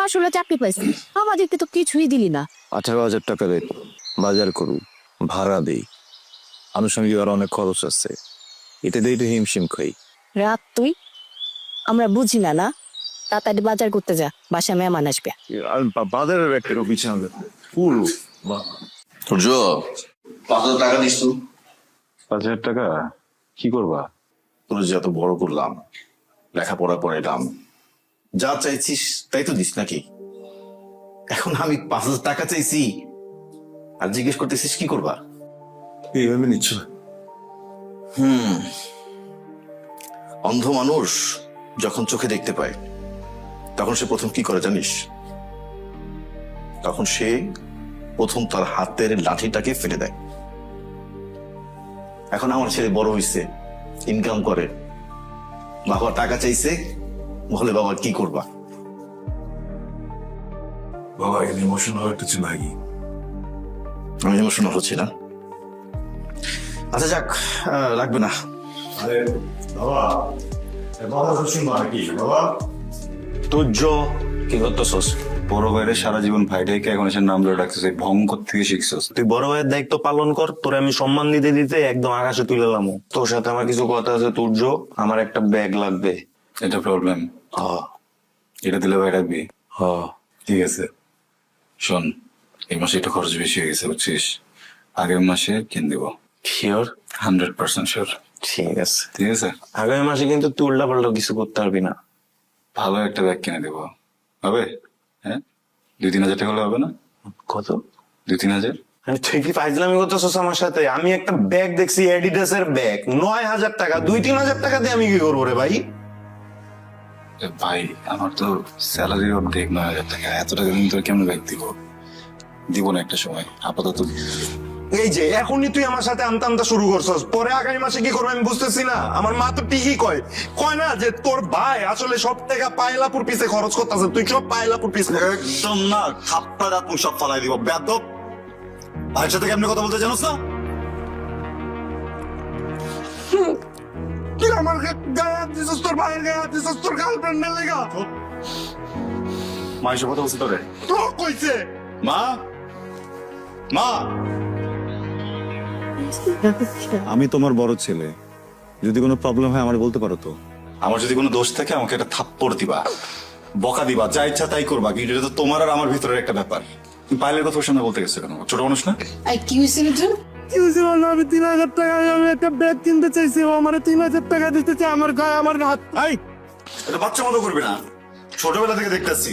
আসলে চাকরি পাইছি, আমাদেরকে তো কিছুই দিলি না। 18,000 টাকা দেয়, বাজার করু, ভাড়া দেই, আনুষঙ্গিক আর অনেক খরচ আছে, এতে দিয়ে একটু হিমশিম খাই। রাত তুই, আমরা বুঝি না না। তাড়াতাড়ি বাজার করতে যা, বাসায় মেহমান আসবে। আর বাজারের একটা বিছানা ফুল। সূর্য 5,000 টাকা দিস তো। 5,000 টাকা কি করবা? তোর যে এত বড় করলাম, লেখাপড়া পড়াইলাম, যা চাইছিস তাই তো দিস নাকি? এখন আমি 5,000 টাকা চাইছি আর জিজ্ঞেস করতেছিস কি করবা? এইভাবে নিচ্ছ? অন্ধ মানুষ যখন চোখে দেখতে পায় তখন সে প্রথম কি করে জানিস? তখন সে প্রথম তার হাতের লাঠিটাকে ফেলে দেয়। এখন আমার ছেলে বড় হইছে, ইনকাম করে, বাবা টাকা চাইছে, বলে বাবা কি করবা? বাবা এখানে ইমোশনাল একটা ছিল নাকি? আমি ইমোশনাল হচ্ছি না। আচ্ছা যাক, লাগবে না। আরে বাবা, বাবা শুনবা নাকি? বাবা তুই কি করতেছস? বড় ভাইরে সারা জীবন ভাইটাকে এখন এসে নাম ধরে ডাকতেছে, ভঙ্গ থেকে শিখছস। তুই বড় ভাইয়ের দায়িত্ব পালন কর, তোরে আমি সম্মান দিতে দিতে একদম আকাশে তুলে এলাম। তোর সাথে আমার কিছু কথা আছে তুর্য, আমার একটা ব্যাগ লাগবে। এটা প্রবলেম। এটা দিলে ভাই রাখবি? ঠিক আছে, শোন, এই মাসে একটু খরচ বেশি হয়ে গেছে বুঝছিস, আগের মাসে কিনে দিব। শিওর? 100% শিওর। ঠিক আছে। ঠিক আছে, আগামী মাসে কিন্তু তুই উল্টা পাল্টা কিছু করতে পারবি না। ভালো একটা ব্যাগ কিনে দেবো, হবে? হ্যাঁ, 2-3 হাজার টাকা হলে হবে না? কত? 2-3 হাজার। মানে তুই কি ফাইজলামি করতেছস আমার সাথে? আমি একটা ব্যাগ দেখছি, অ্যাডিডাসের ব্যাগ, 9,000 টাকা। 2-3 হাজার টাকা দিয়ে আমি কি করবো রে ভাই? ভাই আমার তো স্যালারির অর্ধেক 9,000 টাকা, এত টাকা দিন তোর কেমন ব্যাগ দিব না একটা সময়, আপাতত। এই যে এখনই তুই আমার সাথে আমতা আমতা শুরু করছস, পরে আগামী মাসে কি করবো আমি বুঝতেছি না। আমার মা তো ঠিকই কয় কয় না যে তোর ভাই আসলে সব টাকা পায়লাপুর পিছে খরচ করতেছে, তুই সব পায়লাপুর পিছে। একদম না, থাপ্পা দাঁত মুখ সব ফালাই দিব বেয়াদব। ভাইয়ের সাথে কেমনি কথা বলতে জানোস না? তুই আমার গায়ে হাত দিছস, তোর ভাইয়ের গায়ে হাত দিছস, তোর গার্লফ্রেন্ডের লেগা। মা এসব কথা বলছে তোরে? তো কইছে মা, মা, আমি তোমার বড় ছেলে, যদি কোনো প্রবলেম হয় আমার বলতে পারো তো। আমার যদি কোনো দোষ থাকে আমাকে একটা থাপ্পড় দিবা, বকা দিবা, যা ইচ্ছা তাই করবা, কিন্তু এটা তো তোমার আর আমার ভিতরের একটা ব্যাপার। তুমি পাইলের কথা ওর সামনে বলতে গেছো কেন? ছোট মানুষ না? আর কি হয়েছে মিঠুন? কি হয়েছে বলো? আমি 3,000 টাকা, আমি একটা ব্যাগ কিনতে চাইছি, ও আমার 3,000 টাকা দিতে চাই, আমার গায়ে আমার হাত। এটা বাচ্চা মতো করবি না, ছোটবেলা থেকে দেখতেছি।